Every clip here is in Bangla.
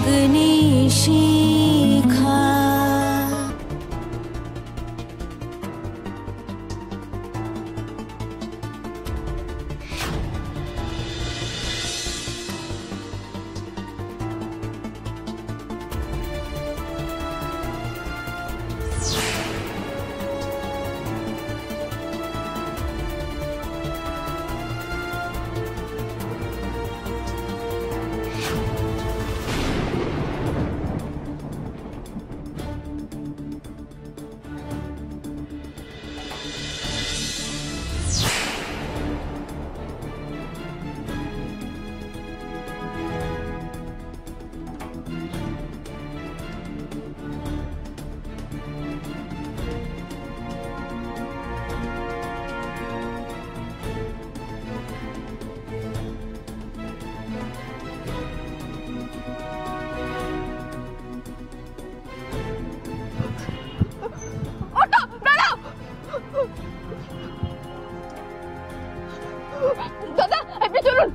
অগ্নিশিখা। দাদা আপনি চলুন।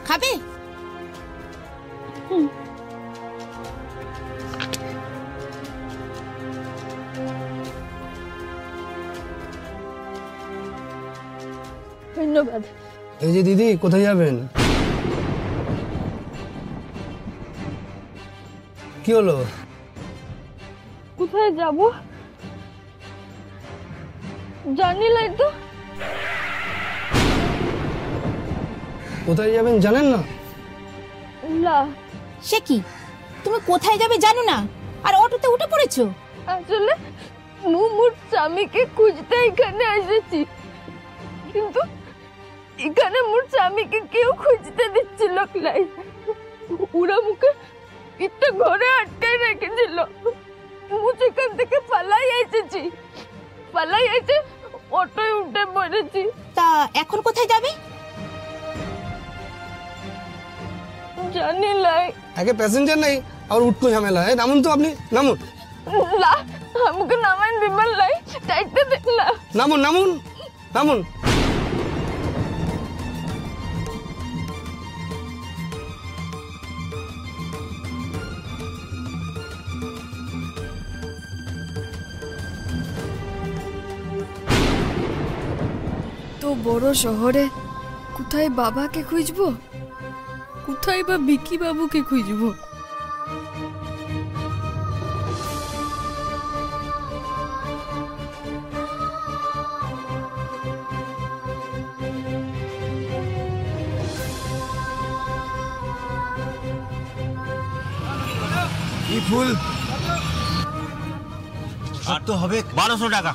খাবে? ধন্যবাদ। এই যে দিদি, কোথায় যাবেন? কি হলো? কোথায় যাব জানি লাই তো। কোথায় যাবেন জানেন না? না সে কি, তুমি কোথায় যাবে জানো না, আর অটোতে উঠে পড়েছো? আসলে মোর স্বামীকে খুঁজতে এখানে এসেছি, কিন্তু এখানে মোর স্বামীকে কেউ খুঁজতে দিচ্ছিল ক্লাই। ওরা মুখে একটা ঘরে আটকাই রেখেছিল। মু সেখান থেকে পালাই এসেছি, পালাই এসে অটোয় উঠে পড়েছি। তা এখন কোথায় যাবে? জানি লাই। আগে প্যাসেঞ্জার নেই আর উঠতো ঝামেলা। নামুন তো, আপনি নামুন। লা আমাকে নামাইন বিমান লাই, টাইটে দেখলা। নামুন নামুন নামুন। তো বড় শহরে কোথায় বাবাকে খুঁজবো, কোথায় বা বিকি বাবুকে খুঁজবো? এই ফুল আর তো হবে 1200 টাকা।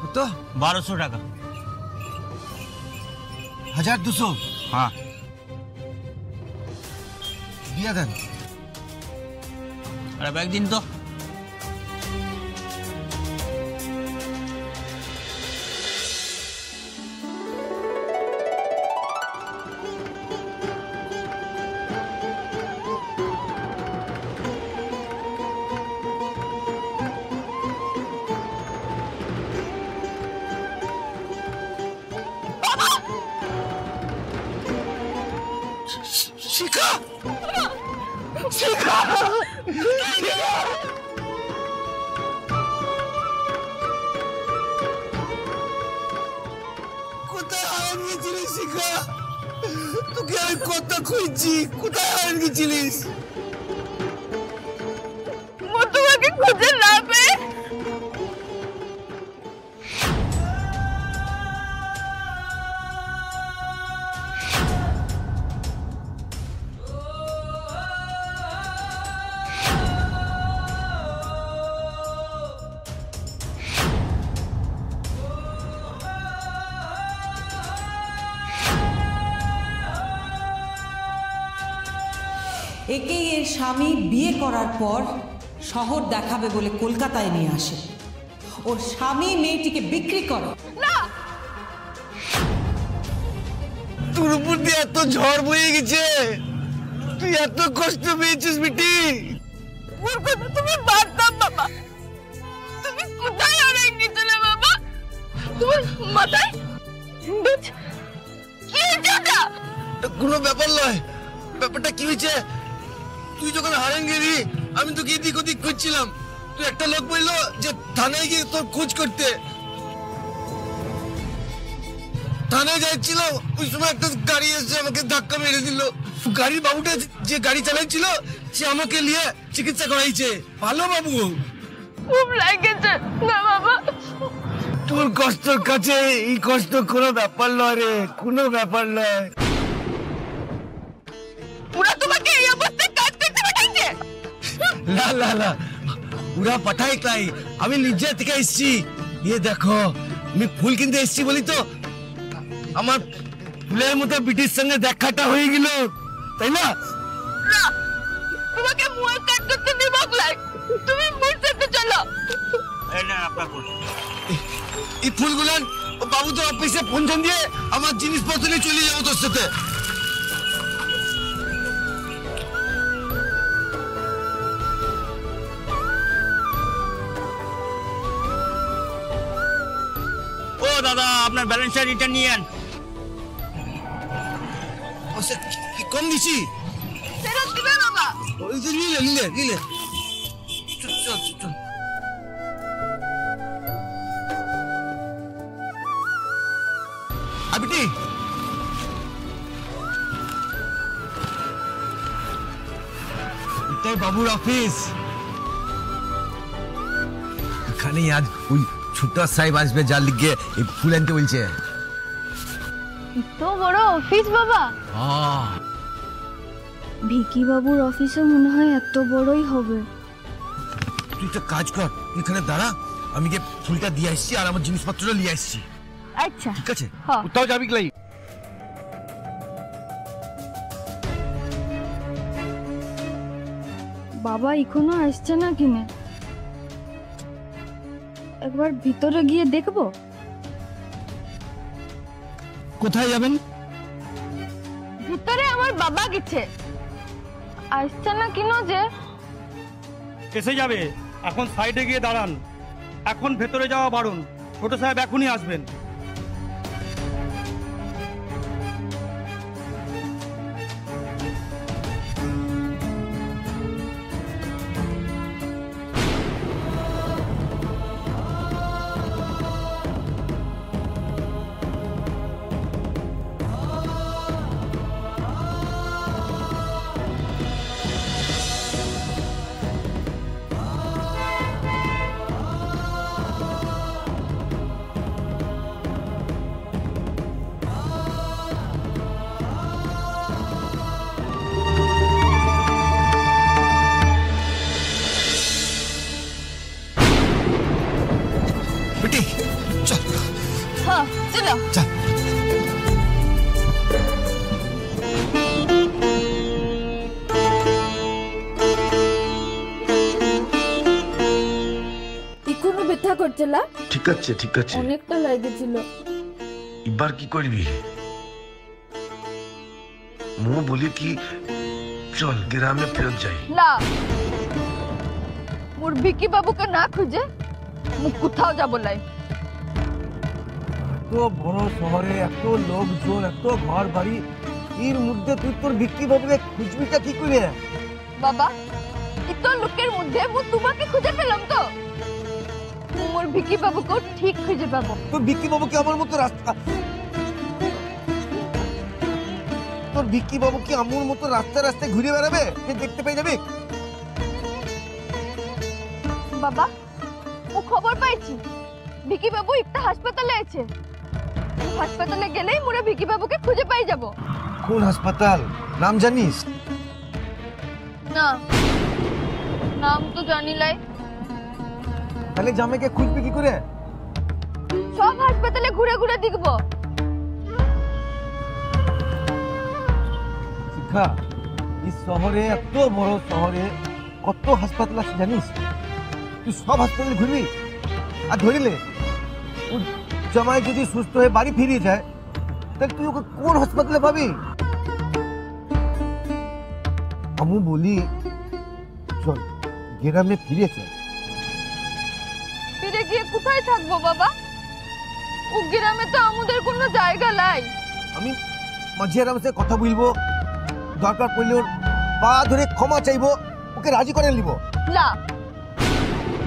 কত? 1200 টাকা। 1200? হ্যাঁ দিয়া দেন। আরে ব্যাগ দিন তো। শিখা, শিখা, কোথায় হারিয়ে গেছিলিস শিখা? তোকে আমি কত খুঁজছি, কোথায় হারিয়ে গেছিলিস? তোমাকে খুঁজে না পেয়ে একেই এর স্বামী বিয়ে করার পর শহর দেখাবে বলে কলকাতায় নিয়ে আসে। ওর স্বামী মেয়েটিকে বিক্রি করে। না, তোর উপর দিয়ে এত ঝড় বয়ে গেছে, তুই এত কষ্ট পেয়েছিস বিটি? ওর কথা তুমি বাদ দাও বাবা। তুমি কোথায় হারিয়ে গেছিলে বাবা? তোমার মাথায় বিচ কি হয়েছে? কোনো ব্যাপার নয়। ব্যাপারটা কি হয়েছে, তুই যখন হারেন গেলি আমি তোকে এদিক ওদিক খুঁজছিলাম। তুই একটা লোক বললো যে থানায় গিয়ে তোর খোঁজ করতে। থানায় যাচ্ছিলাম, ওই সময় একটা গাড়ি এসে আমাকে ধাক্কা মেরে দিল। গাড়ির বাবুটা যে গাড়ি চালাচ্ছিল সে আমাকে নিয়ে চিকিৎসা করাইছে। ভালো বাবু, খুব লাগেছে না বাবা? তোর কষ্টর কাছে এই কষ্ট কোনো ব্যাপার নয় রে, কোনো ব্যাপার নয়। ওরা তোমাকে এই অবস্থায় কাজ করতে পাঠাইছে? না না না, ওরা পাঠাই তাই, আমি নিজে থেকে এসছি। ये দেখো, আমি ফুল কিনতে এসছি বলি তো আমার ফুলের মতো বিটির সঙ্গে দেখাটা হয়ে গেল, তাই না? না, তোমাকে মুয়ে কাজ করতে দিব লাই। তুমি মুড় থেকে চলো। এই ফুলগুলো বাবু তো অফিসে ফোন দিয়ে আমার জিনিসপত্র নিয়ে চলে যাবো তোর সাথে। ও দাদা, আপনার ব্যালেন্সটা রিটার্ন নিয়ে আন। কি কম দিছি? ফেরত দিবে বাবা। ওই যে নিলে নিলে নিলে চল চল চল। আবিটি, এটাই বাবুর অফিস। এখানে আজ ওই ছোটা সাহেব আসবে, যার লিগে এই ফুল আনতে বলছে। তো বড় অফিস বাবা? ভিকি বাবুর অফিসে মনে হয় এত বড়ই হবে। তুই তো কাজ কর, এখানে দাঁড়া, আমি গিয়ে ফুলটা দিয়ে আসছি আর আমার জিনিসপত্রটা নিয়ে আসছি। আচ্ছা ঠিক আছে? হ্যাঁ। কোথাও যাবি কি? বাবা এখনো আসছে না কিনে, একবার ভিতরে গিয়ে দেখবো। কোথায় যাবেন? ভিতরে আমার বাবা গেছে। আসছে না কিনো যে? এসে যাবে, এখন সাইডে গিয়ে দাঁড়ান। এখন ভেতরে যাওয়া বারণ, ছোট সাহেব এখনই আসবেন। হ্যাঁ চলো। এখনো ব্যথা করছে না? ঠিক আছে ঠিক আছে, অনেকটা লাগেছিল। এবার কি করবি? মু বলি কি চল গ্রামে ফেরত যাই। না, মোর ভিকি বাবুকে না খুঁজে মুখ কোথাও যাব লাই। এত বড় শহরে এত লোকজন, এত ঘর বাড়ি, এর মধ্যে তুই তোর ভিকি বাবুকে খুঁজবিটা কি করে? বাবা, এত লোকের মধ্যে মু তোমাকে খুঁজে পেলাম তো। মোর ভিকি বাবুকে ঠিক খুঁজে পাবো। তোর ভিকি বাবুকে আমার মতো রাস্তা, তোর ভিকি বাবু কি আমার মতো রাস্তায় রাস্তায় ঘুরে বেড়াবে যে দেখতে পেয়ে যাবে? বাবা, ও খবর পাইছি ভিকি বাবু একটা হাসপাতালে আছে। হাসপাতালে গেলেই মোরা ভিকি বাবুকে খুঁজে পাই যাব। কোন হাসপাতাল নাম জানিস? না, নাম তো জানি লাই। তাহলে জামাইকে খুঁজবি কি করে? সব হাসপাতালে ঘুরে ঘুরে দেখব। শিখা, এই শহরে, এত বড় শহরে কত হাসপাতাল আছে জানিস? তুই সব হাসপাতালে ঘুরবি আর ধরিলে ও জামাই যদি সুস্থ হয়ে বাড়ি ফিরে যায় তাহলে তুই ওকে কোন হাসপাতালে পাবি? আমি বলি চল গ্রামে ফিরে চল। ফিরে গিয়ে কোথায় থাকবো বাবা? ও গ্রামে তো আমাদের কোনো জায়গা নাই। আমি মাঝিয়ার সাথে কথা বলবো, দরকার পড়লে ওর পা ধরে ক্ষমা চাইবো, ওকে রাজি করে নিব। না,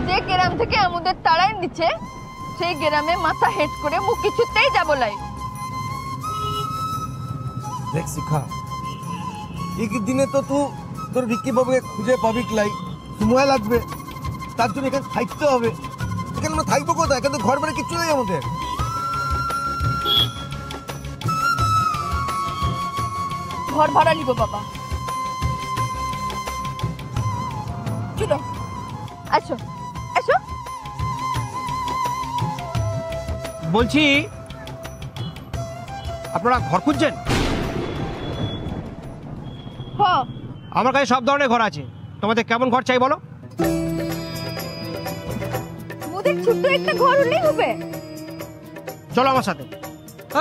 যে গ্রাম থেকে আমাদের তাড়াই নিচ্ছে সেই গ্রামে মাথা হেট করে মুখ কিছুতেই যাব লাই। দেখ শিখা, এই দিনে তো তুই তোর ভিকি বাবুকে খুঁজে পাবি লাই, সময় লাগবে, তার জন্য এখানে থাকতে হবে। এখানে আমরা থাকবো কোথায়? এখানে তো ঘর বাড়ি কিচ্ছু নেই আমাদের। ঘর ভাড়া নিব বাবা। চলো আসো আসো। বলছি আপনারা ঘর খুঁজছেন? হ্যাঁ, আমার কাছে সব ধরনের ঘর আছে। তোমাদের কেমন ঘর চাই বলো? মোদের ছোট্ট একটা ঘর হলেই হবে। চলো আমার সাথে।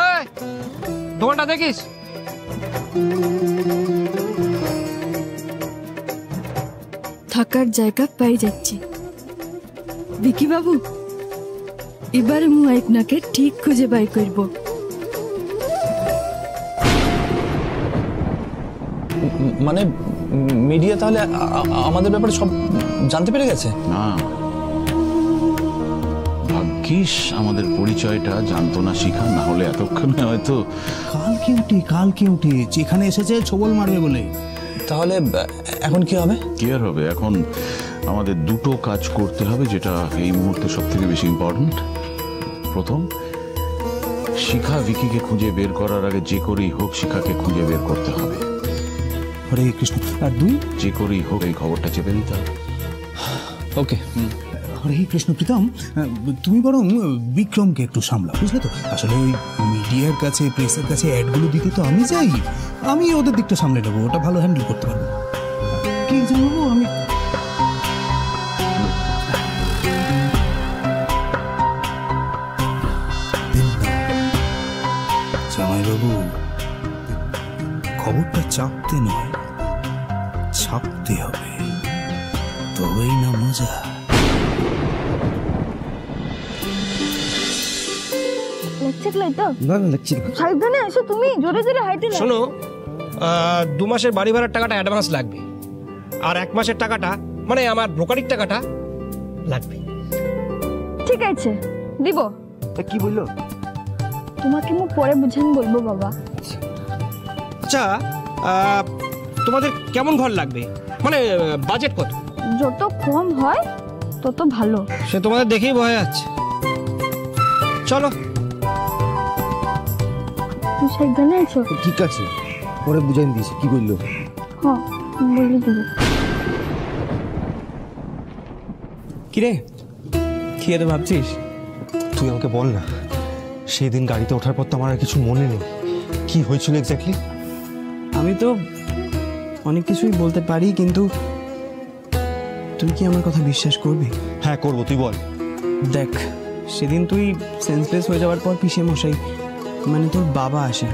এই, দোকানটা দেখিস। থাকার জায়গা পাই যাচ্ছি। বিকি বাবু, এবারে মু আপনাকে ঠিক খুঁজে বাই করব। মানে মিডিয়া তাহলে আমাদের ব্যাপারে সব জানতে পেরে গেছে? না, ভাগ্যিস আমাদের পরিচয়টা জানতো না শিখা, না হলে এতক্ষণে হয়তো কাল কেউটি যেখানে এসেছে ছবল মারবে বলে। তাহলে এখন কি হবে? কি আর হবে, এখন আমাদের দুটো কাজ করতে হবে, যেটা এই মুহূর্তে সব থেকে বেশি ইম্পর্টেন্ট। প্রথম, শিখা ভিকিকে খুঁজে বের করার আগে যে করেই হোক শিখাকে খুঁজে বের করতে হবে। হরে কৃষ্ণ। আর দুই, যে করেই হোক এই খবরটা চেপে দিতে হবে। ওকে। হরে কৃষ্ণ। প্রীতম, তুমি বরং বিক্রমকে একটু সামলাও, বুঝলে তো? আসলে ওই মিডিয়ার কাছে, প্রেসের কাছে অ্যাডগুলো দিতে তো আমি যাই, আমি ওদের দিকটা সামলে নেবো, ওটা ভালো হ্যান্ডেল করতে পারবো। কি জানবো আমি? জামাইবাবু, খবরটা চাপতে নয়, ছাপতে হবে, তবেই না মজা। না না, লাগছে না। সাবধানে এসো, তুমি জোরে জোরে হাইটে না। শোনো, 2 মাসের বাড়ি ভাড়ার টাকাটা অ্যাডভান্স লাগবে, আর 1 মাসের টাকাটা মানে আমার ব্রোকারির টাকাটা লাগবে। ঠিক আছে, দিব। কি বললো? তোমাকে মু পরে বুঝান বলবো বাবা। আচ্ছা, তোমাদের কেমন ঘর লাগবে, মানে বাজেট কত? যত কম হয় তত ভালো। সে তোমাদের দেখেই বোঝা যাচ্ছে। চলো। তুমি সাবধানে আছো? ঠিক আছে, পরে বুঝাই দিয়েছি। কি বললো? হ্যাঁ, বলে দেবো। কিরে, কি এত ভাবছিস? তুই আমাকে বল না, সেই দিন গাড়িতে ওঠার পর তো আমার আর কিছু মনে নেই। কি হয়েছিল এক্স্যাক্টলি? আমি তো অনেক কিছুই বলতে পারি, কিন্তু তুই কি আমার কথা বিশ্বাস করবি? হ্যাঁ করবো, তুই বল। দেখ, সেদিন তুই সেন্সলেস হয়ে যাওয়ার পর পিসে মশাই মানে তোর বাবা আসে।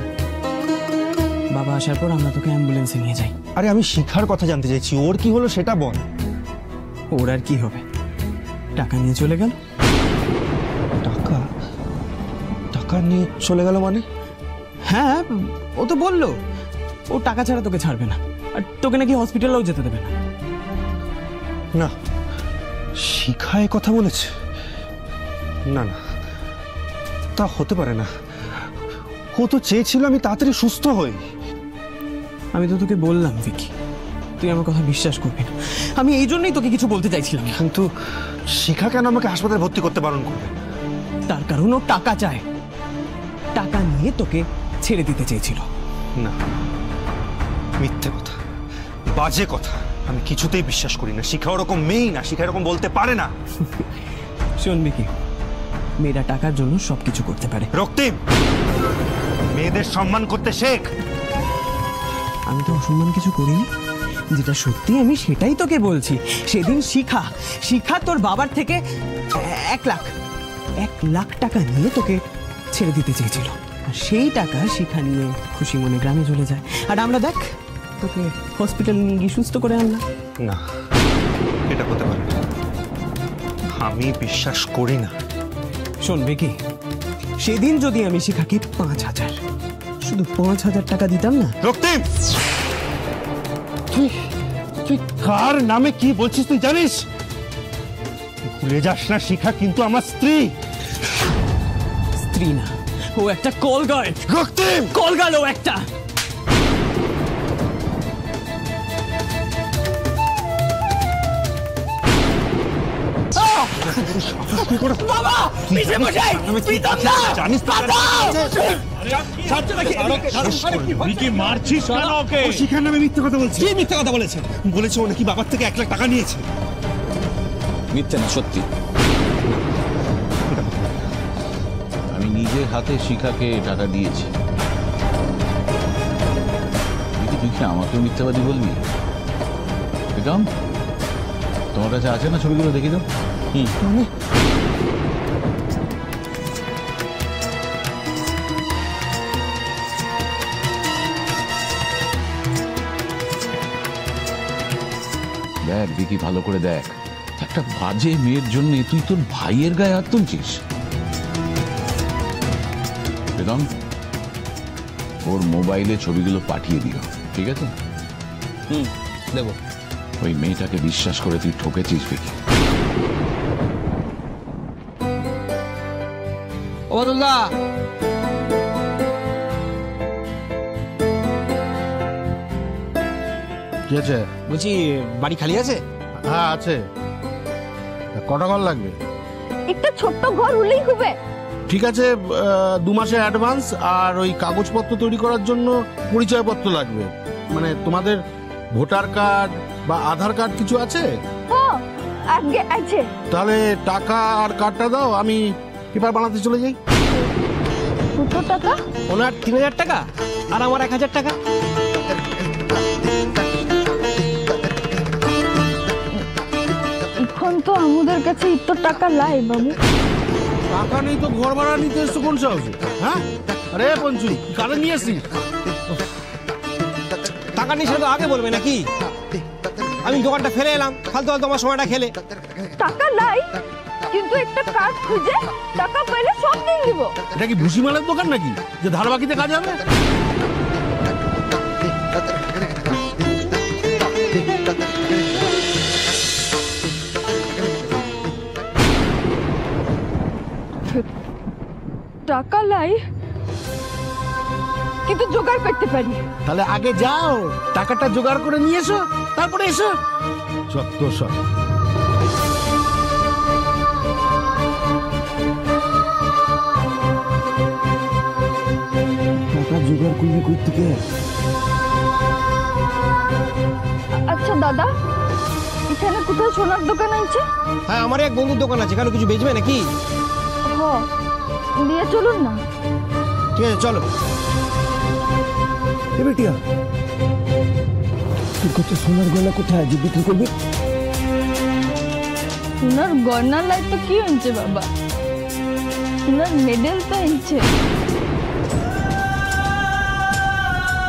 বাবা আসার পর আমরা তোকে অ্যাম্বুলেন্সে নিয়ে যাই। আরে আমি শিখার কথা জানতে চাইছি, ওর কি হলো সেটা বল। ওর আর কি হবে, টাকা নিয়ে চলে গেল। টাকা? টাকা নিয়ে চলে গেল মানে? হ্যাঁ, ও তো বললো ও টাকা ছাড়া তোকে ছাড়বে না, আর তোকে নাকি হসপিটালেও যেতে দেবে না। না, শিখা এ কথা বলেছে? না না, তা হতে পারে না। ও তো চেয়েছিল আমি তাড়াতাড়ি সুস্থ হই। আমি তো তোকে বললাম ভিকি, তুই আমার কথা বিশ্বাস করবি না। আমি এই জন্যই তোকে কিছু বলতে চাইছিলাম। কিন্তু শিখা কেন আমাকে হাসপাতালে ভর্তি করতে বারণ করবে? তার কারণ ও টাকা চায়, টাকা নিয়ে তোকে ছেড়ে দিতে চেয়েছিল। না, মিথ্যে কথা, বাজে কথা, আমি কিছুতেই বিশ্বাস করি না। শিখা ওরকম মেয়েই না, শিখা এরকম বলতে পারে না। শোন ভিকি, মেয়েরা টাকার জন্য সবকিছু করতে পারে। রক্তিম, মেয়েদের সম্মান করতে শেখ। আমি তো অসম্মান কিছু করিনি, যেটা সত্যি আমি সেটাই তোকে বলছি। সেদিন শিখা তোর বাবার থেকে 1 লাখ টাকা নিয়ে তোকে ছেড়ে দিতে চেয়েছিল, আর সেই টাকা শিখা নিয়ে খুশি মনে গ্রামে চলে যায়। আর আমরা দেখ, তোকে হসপিটালে নিয়ে গিয়ে সুস্থ করে আনলাম। না, এটা হতে পারে না, আমি বিশ্বাস করি না। শোন বেকি, সেদিন যদি আমি শিখাকে 5,000, শুধু 5,000 টাকা দিতাম না। রক্তিম, তুই কার নামে কি বলছিস তুই জানিস? ভুলে যাস না, শিখা কিন্তু আমার স্ত্রী। স্ত্রী না, ও একটা কল গার্ড। রক্তিম, কল গার্ড ও একটা। বাবা, পিছে মশাই, প্রীতম দা, জানিস তো কি মারছিস কেন ওকে? ও শিখার নামে মিথ্যে কথা বলছে। কি মিথ্যে কথা বলেছে? বলেছে ও নাকি বাবার থেকে 1 লাখ টাকা নিয়েছে। মিথ্যে না, সত্যি। আমি নিজের হাতে শিখাকে টাকা দিয়েছি। তুই কি আমাকেও মিথ্যাবাদী বলবি? প্রীতম, তোমার কাছে আছে না ছবিগুলো? দেখি তো। দেখ বিকি, ভালো করে দেখ। একটা বাজে মেয়ের জন্য তুই তোর ভাইয়ের গায়ে হাত তুলছিস। প্রীতম, ওর মোবাইলে ছবিগুলো পাঠিয়ে দিও, ঠিক আছে? দেবো। ওই মেয়েটাকে বিশ্বাস করে তুই ঠকেছিস বিকি। ওবাদুল্লাহ, কি আছে? বলছি বাড়ি খালি আছে? হ্যাঁ আছে। কটা ঘর লাগবে? একটা ছোট্ট ঘর হলেই হবে। ঠিক আছে, 2 মাসের অ্যাডভান্স আর ওই কাগজপত্র তৈরি করার জন্য পরিচয়পত্র লাগবে। মানে তোমাদের ভোটার কার্ড বা আধার কার্ড কিছু আছে? হ্যাঁ, আগে আছে। তাহলে টাকা আর কার্ডটা দাও, আমি পেপার বানাতে চলে যাই। কত টাকা? ওনার 3,000 টাকা আর আমার 1,000 টাকা। এখন তো আমাদের কাছে এত টাকা লাই বাবু। টাকা নেই তো ঘর ভাড়া নিতে এসছো কোন সাহসে? হ্যাঁ, আরে পঞ্চু, কারে নিয়ে আসিস? টাকা নিয়ে সেটা তো আগে বলবে নাকি? আমি দোকানটা ফেলে এলাম, ফালতু ফালতু আমার সময়টা খেলে। টাকা লাই, কিন্তু একটা কাজ খুঁজে টাকা পাইলে সব দিন দিব। এটা কি ভুসিমালের দোকান নাকি যে ধার বাকিতে কাজ হবে? টাকা লাই, কিন্তু জোগাড় করতে পারি। তাহলে আগে যাও, টাকাটা জোগাড় করে নিয়ে এসো, তারপরে এসো। যত সব টাকা জোগাড় করবি কই থেকে? আচ্ছা দাদা, এখানে কোথায় সোনার দোকান আছে? হ্যাঁ, আমার এক বন্ধুর দোকান আছে, কেন কিছু বেচবে নাকি? হ্যাঁ, দিয়ে চলুন না। ঠিক আছে, চলো। বেটিয়া, তোর কাছে সোনার গয়না কোথায় যে বিক্রি করবি? সোনার গয়না লাই তো কি হয়েছে বাবা, সোনার মেডেল তো হয়েছে।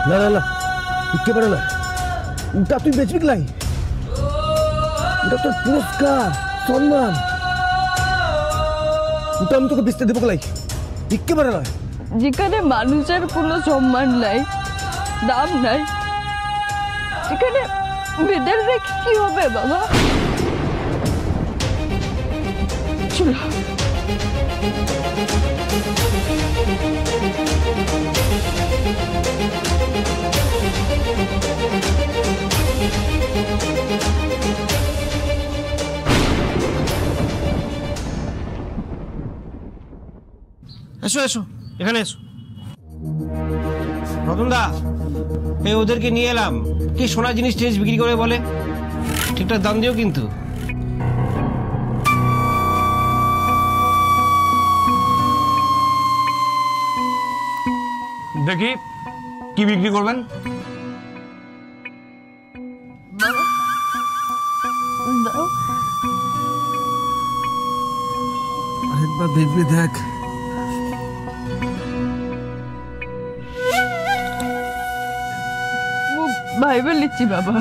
না না না, বিক্রি পারে না। ওটা তুই বেচবি লাই? ওটা তোর পুরস্কার, সম্মান। ওটা আমি তোকে বেচতে দেবো লাই, বিক্রি পারে না। যেখানে মানুষের কোনো সম্মান নাই, দাম নাই, সেখানে মেডেল রেখে কি হবে বাবা? চলো। এসো এসো, এখানে এসো। রতনদা, এই ওদেরকে নিয়ে এলাম, কি সোনা জিনিস টিনিস বিক্রি করে বলে, ঠিকঠাক দাম দিও কিন্তু। দেখি কি বিক্রি করবেন? আরেকবার দেখবি, দেখ। ভাইবে লিচ্ছি বাবা।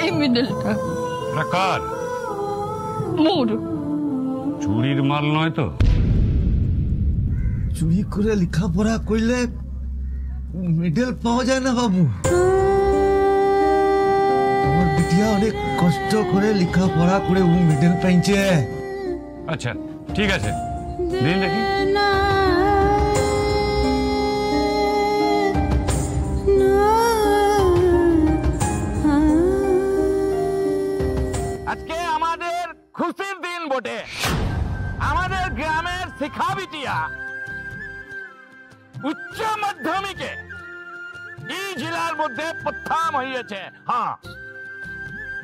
এই মিডলটা কার? মোর। চুরির মাল নয় তো? চুরি করে লেখাপড়া করলে মেডেল পাওয়া যায় না বাবু। তোমার বিটিয়া অনেক কষ্ট করে লেখাপড়া করে ও মেডেল পাইছে। আচ্ছা ঠিক আছে, দিন দেখি। আজকে আমাদের খুশির দিন বটে। আমাদের গ্রামের শিখা বিটিয়া উচ্চ মাধ্যমিকে এই জেলার মধ্যে প্রথম হয়েছে। হ্যাঁ,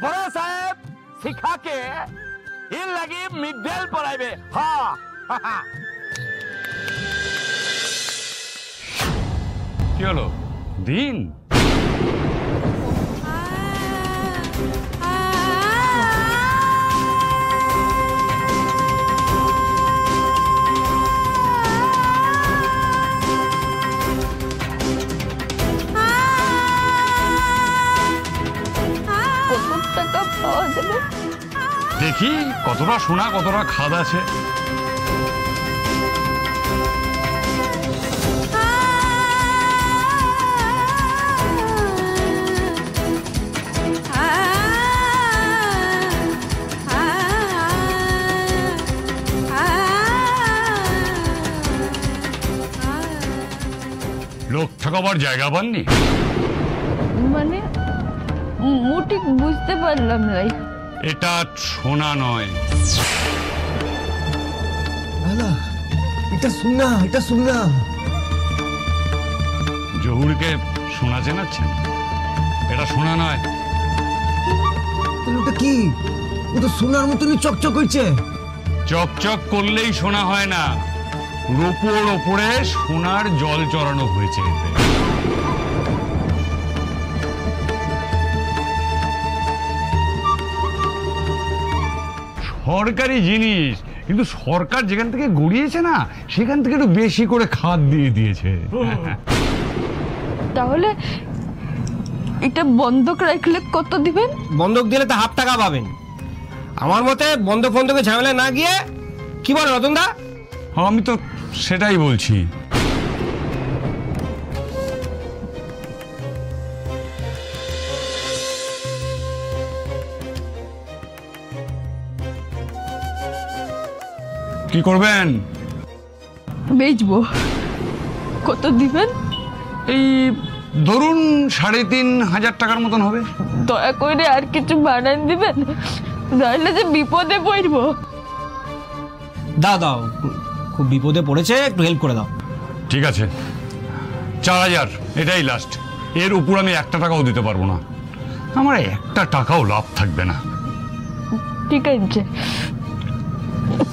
বড় সাহেব শিখাকে এর লাগি মিডল পড়াইবে। হ্যাঁ, কি হলো দিন? দেখি কতটা সোনা কতটা খাদ আছে। লোক ঠকাবার জায়গা পাননি? মানে ঠিক বুঝতে পারলাম নাই। এটা সোনা নয়। এটা সোনা, এটা সোনা। জহুরকে সোনা চেনাচ্ছেন? এটা সোনা নয়। ওটা কি? ও তো সোনার মতনই চকচক করছে। চকচক করলেই সোনা হয় না, রূপোর ওপরে সোনার জল চড়ানো হয়েছে এতে। সরকারি জিনিস, কিন্তু সরকার যেখান থেকে গড়িয়েছে না সেখান থেকে একটু বেশি করে খাদ দিয়ে দিয়েছে। তাহলে এটা বন্ধক রাখলে কত দিবেন? বন্ধক দিলে তো 1/2 টাকা পাবেন। আমার মতে বন্ধক বন্ধকে ঝামেলা না গিয়ে কি বল রতন দা? আমি তো সেটাই বলছি। কি করবেন? বেচবো। কত দিবেন? এই ধরুন 3,500 টাকার মতন হবে। দয়া করে আর কিছু বানান দিবেন, নাহলে যে বিপদে পড়বো। দাও দাও, খুব বিপদে পড়েছে, একটু হেল্প করে দাও। ঠিক আছে, 4,000 এটাই লাস্ট। এর উপর আমি 1 টাকাও দিতে পারবো না। আমার 1 টাকাও লাভ থাকবে না। ঠিক আছে,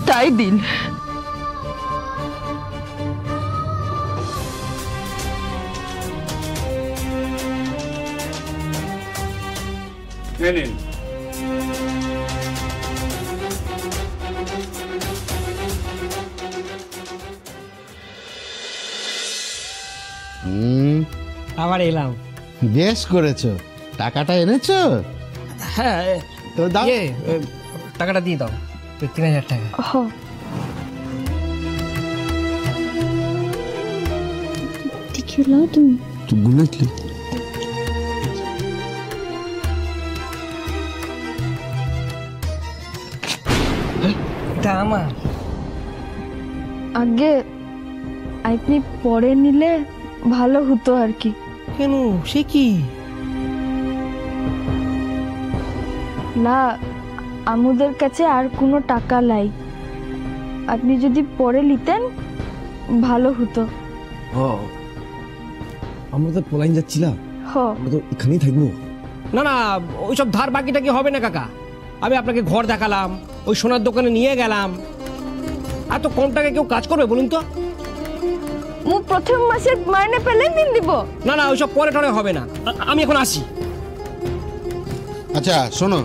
তাই দিন। আবার এলাম। বেশ করেছো। টাকাটা এনেছো? হ্যাঁ, তো দাও। টাকাটা দিয়ে দাও, 3,000 টাকা। খেলাও তুমি? তুই গুনেছিলি? এটা আমার। আগে আপনি পরে নিলে ভালো হতো আর কি। কেন, সে কি? না, আমাদের কাছে আর কোনো টাকা নাই। আপনি যদি পরে নিতেন ভালো হতো। আমরা তো পলাইন যাচ্ছিলাম, আমরা তো এখানেই থাকবো। না না, ওইসব ধার বাকিটা কি হবে না কাকা। আমি আপনাকে ঘর দেখালাম, ওই সোনার দোকানে নিয়ে গেলাম। এত কম টাকায় কেউ কাজ করবে বলুন তো? মু প্রথম মাসের মাইনে পেলে দিন দিব। না না, ওইসব পরে টরে হবে না, আমি এখন আসি। আচ্ছা শোনো,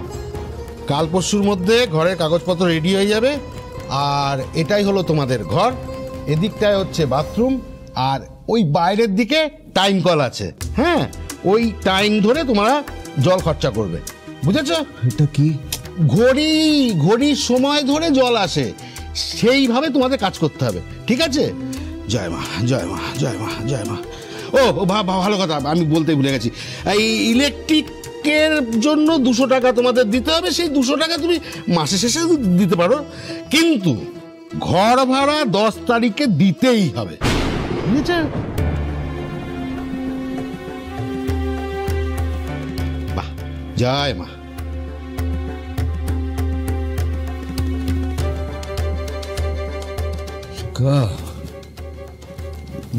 কাল পরশুর মধ্যে ঘরের কাগজপত্র রেডি হয়ে যাবে। আর এটাই হলো তোমাদের ঘর, এদিকটায় হচ্ছে বাথরুম, আর ওই বাইরের দিকে টাইম কল আছে। হ্যাঁ, ওই টাইম ধরে তোমরা জল খরচা করবে, বুঝেছো? এটা কি? ঘড়ি ঘড়ির সময় ধরে জল আসে, সেইভাবে তোমাদের কাজ করতে হবে, ঠিক আছে? জয় মা, জয় মা, জয় মা, জয় মা। ও ভালো কথা, আমি বলতে ভুলে গেছি। এই ইলেকট্রিকের জন্য 200 টাকা তোমাদের দিতে হবে। সেই 200 টাকা তুমি মাসের শেষে দিতে পারো, কিন্তু ঘর ভাড়া 10 তারিখে দিতেই হবে, বুঝেছো? বাহ, জয় মা।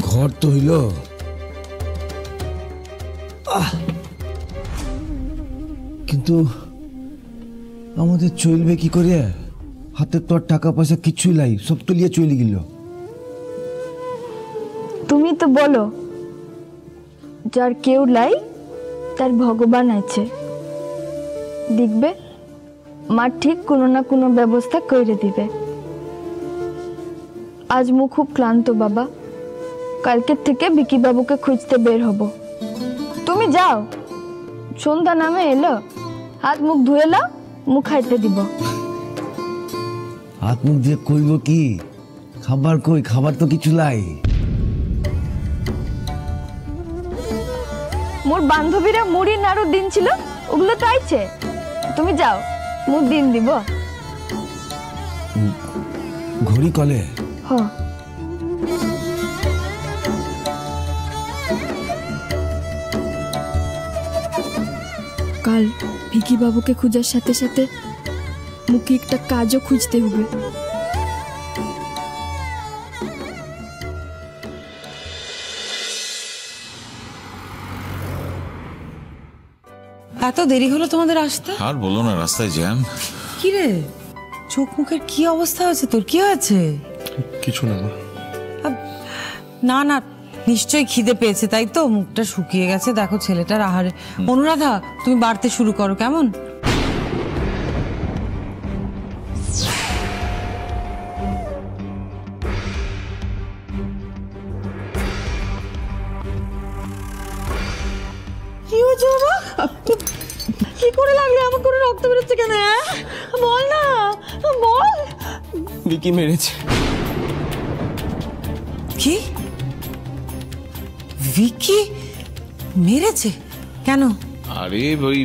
ঘর তো হইল, কিন্তু আমাদের চলবে কি করে? হাতে তো আর টাকা পয়সা কিছুই নাই, সব তো লিয়ে চলে গেল। তুমি তো বলো যার কেউ লাই তার ভগবান আছে, দেখবে মা ঠিক কোনো না কোনো ব্যবস্থা করে দিবে। আজ মু খুব ক্লান্ত বাবা, কালকে থেকে বিকি বাবুকে খুঁজতে বের হব। তুমি যাও, সন্ধ্যা নামে এলো, হাত মুখ ধুয়ে লাও, মুখ খাইতে দিব। হাত মুখ দিয়ে কইব কি? খাবার কই? খাবার তো কিছু লাই। মোর বান্ধবীরা মুড়ি নাড়ু দিন ছিল, ওগুলো তো আইছে। তুমি যাও, মুখ দিন দিব। ঘড়ি কলে? হ, কাল ভিকি বাবুকে খোঁজার সাথে সাথে মুখে একটা কাজও খুঁজতে হবে। এত দেরি হলো তোমাদের আসতে? আর বলো না, রাস্তায় জ্যাম। কি রে, চোখ মুখের কি অবস্থা হয়েছে তোর? কি হয়েছে? কিছু না মা। না না, নিশ্চয়ই খিদে পেয়েছে, তাই তো মুখটা শুকিয়ে গেছে। দেখো ছেলেটার আহারে। অনুরাধা, তুমি বাড়তে শুরু করো কেমন? কি হয়েছে বাবা? কি করে লাগলো? আমার করে রক্ত বেরোচ্ছে কেন? বল না, বল। বিকি মেরেছে। কি? ভিকি মেরেছে? কেন? আরে ওই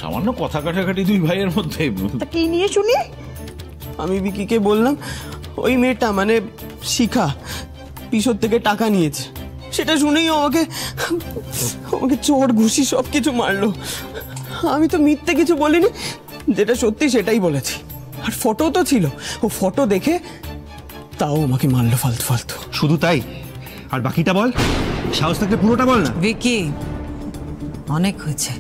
সামান্য কথা কাটাকাটি দুই ভাইয়ের মধ্যে। কি নিয়ে শুনি? আমি বিকিকে বললাম ওই মেয়েটা মানে শিখা পিছর থেকে টাকা নিয়েছে, সেটা শুনেই আমাকে চোর ঘুষি সব কিছু মারলো। আমি তো মিথ্যে কিছু বলিনি, যেটা সত্যি সেটাই বলেছি। আর ফটো তো ছিল, ও ফটো দেখে তাও আমাকে মারলো ফালতু ফালতু। শুধু তাই? আর বাকিটা বল, সাহস থাকলে পুরোটা বল না। ভিকি, অনেক হয়েছে।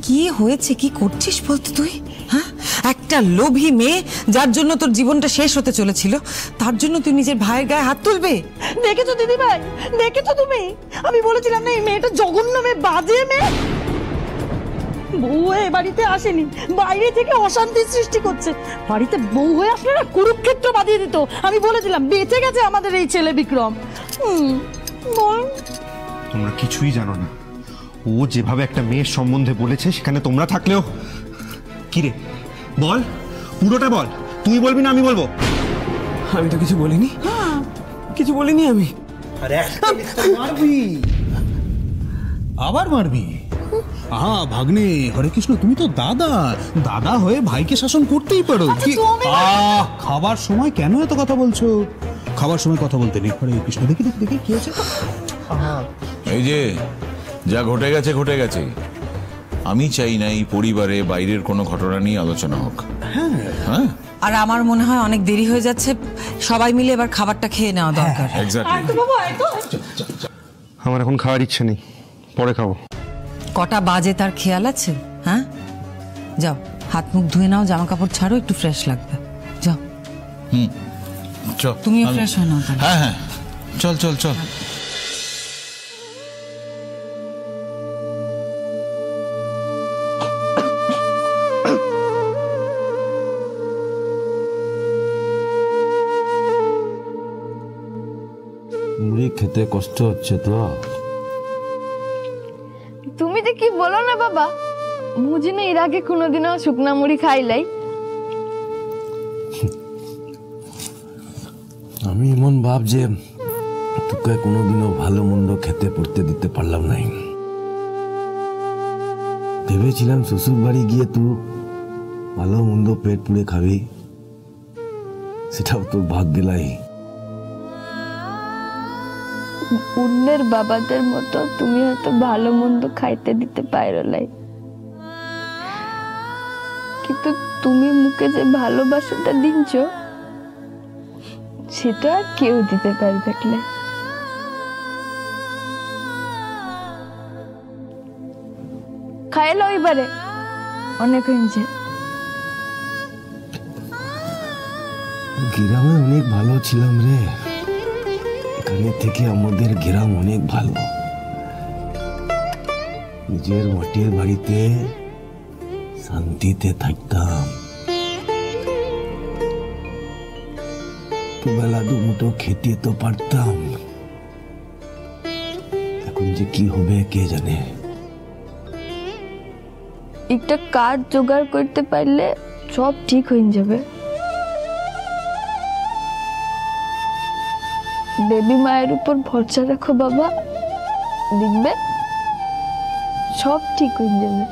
কি হয়েছে, কি করছিস বলতো তুই? হ্যাঁ, একটা লোভী মেয়ে যার জন্য তোর জীবনটা শেষ হতে চলেছিল, তার জন্য তুই নিজের ভাইয়ের গায়ে হাত তুলবে? দেখেছো দিদি ভাই, দেখেছো তুমি? আমি বলেছিলাম না এই মেয়েটা জঘন্য মেয়ে, বাজে মেয়ে। বউ হয়ে বাড়িতে আসেনি, বাইরে থেকে অশান্তি সৃষ্টি করছে। বাড়িতে বউ হয়ে আসলে না কুরুক্ষেত্র বাঁধিয়ে দিত। আমি বলেছিলাম বেঁচে গেছে আমাদের এই ছেলে বিক্রম। বল। তোমরা কিছুই জানো না। ও যেভাবে একটা মেয়ের সম্বন্ধে বলেছে, সেখানে তোমরা থাকলেও। কি রে, বল, পুরোটা বল। তুই বলবি না আমি বলবো? আমি তো কিছু বলিনি, কিছু বলিনি আমি। আরে মারবি, আবার মারবি? ভাগ্নে, হরে কৃষ্ণ, তুমি তো দাদা, দাদা হয়ে ভাইকে শাসন করতেই পারো। খাবার সময় কেন এত কথা বলছো? খাবার সময় কথা বলতে নেই। হরে কৃষ্ণ, দেখি দেখি দেখি কি হয়েছে। এই যে যা ঘটে গেছে ঘটে গেছে। আমি চাই না এই পরিবারে বাইরের কোনো ঘটনা নিয়ে আলোচনা হোক। হ্যাঁ, আর আমার মনে হয় অনেক দেরি হয়ে যাচ্ছে, সবাই মিলে এবার খাবারটা খেয়ে নেওয়া দরকার। আমার এখন খাওয়ার ইচ্ছে নেই, পরে খাবো। কটা বাজে তার খেয়াল আছে? হ্যাঁ, যাও হাত মুখ ধুয়ে নাও, জামা কাপড় ছাড়ো, একটু ফ্রেশ লাগবে। যাও। চল তুমিও ফ্রেশ হয়ে নাও তাহলে। হ্যাঁ হ্যাঁ চল চল চল। মুড়ি খেতে কষ্ট হচ্ছে তো। তুমি যে কি বলো না বাবা, বুঝি না এর আগে কোনোদিনও শুকনা মুড়ি খাইলাই। আমি এমন ভাব যে তোকে কোনোদিনও ভালো মন্দ খেতে পড়তে দিতে পারলাম নাই। ভেবেছিলাম শ্বশুর বাড়ি গিয়ে তুই ভালো মন্দ পেট পুড়ে খাবি, সেটাও তোর ভাগ গেলাই। অন্যের বাবাদের মতো তুমি হয়তো ভালো মন্দ খাইতে দিতে পারলাই, কিন্তু তুমি মুখে যে ভালোবাসাটা দিচ্ছ সেটা আর কেউ দিতে পারবে না। খাইলো এবারে, অনেক হয়েছে। গ্রামে অনেক ভালো ছিলাম রে, এখানে থেকে আমাদের গ্রাম অনেক ভালো। নিজের মাটির বাড়িতে শান্তিতে থাকতাম, দুবেলা দুমুঠো খেতে তো পারতাম। এখন যে কি হবে কে জানে। একটা কাজ জোগাড় করতে পারলে সব ঠিক হয়ে যাবে। দেবী মায়ের উপর ভরসা রাখো বাবা, দেখবে সব ঠিক হয়ে যাবে।